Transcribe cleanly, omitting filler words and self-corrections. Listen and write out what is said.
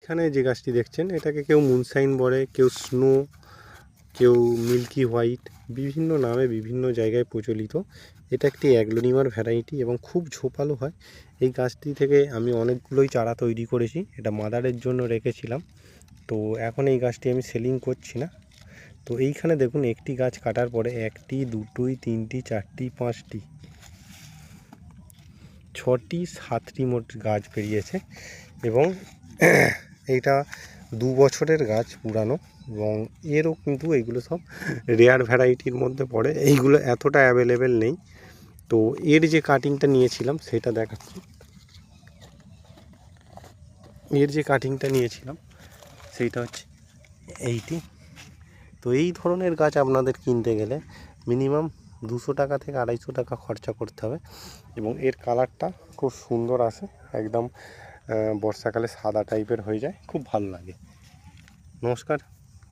এখানে যে গাছটি দেখছেন এটাকে কেউ মুনশাইন বলে, কেউ স্নো, কেউ মিল্কি হোয়াইট, বিভিন্ন নামে বিভিন্ন জায়গায় প্রচলিত। এটা একটি অ্যাগ্লোনিমার ভ্যারাইটি এবং খুব ঝোপালো হয়। এই গাছটি থেকে আমি অনেকগুলোই চারা তৈরি করেছি, এটা মাদারের জন্য রেখেছিলাম। তো এখন এই গাছটি আমি সেলিং করছি না। তো এইখানে দেখুন একটি গাছ কাটার পরে 1টি 2টি 3টি 4টি 5টি 6টি 7টি মোট গাছ বেরিয়েছে এবং এইটা 2 বছরের গাছ পুরানো এবং এরও কিন্তু এইগুলো সব রেয়ার ভ্যারাইটির মধ্যে পড়ে। এইগুলো এতটা অ্যাভেলেবেল নেই। তো এর যে কাটিংটা নিয়েছিলাম সেটা দেখাচ্ছি। এর যে কাটিংটা নিয়েছিলাম সেইটা হচ্ছে এইটি। তো এই ধরনের গাছ আপনাদের কিনতে গেলে মিনিমাম 200 টাকা থেকে 250 টাকা খরচা করতে হবে এবং এর কালারটা খুব সুন্দর আসে, একদম বর্ষাকালে সাদা টাইপের হয়ে যায়, খুব ভালো লাগে। নমস্কার।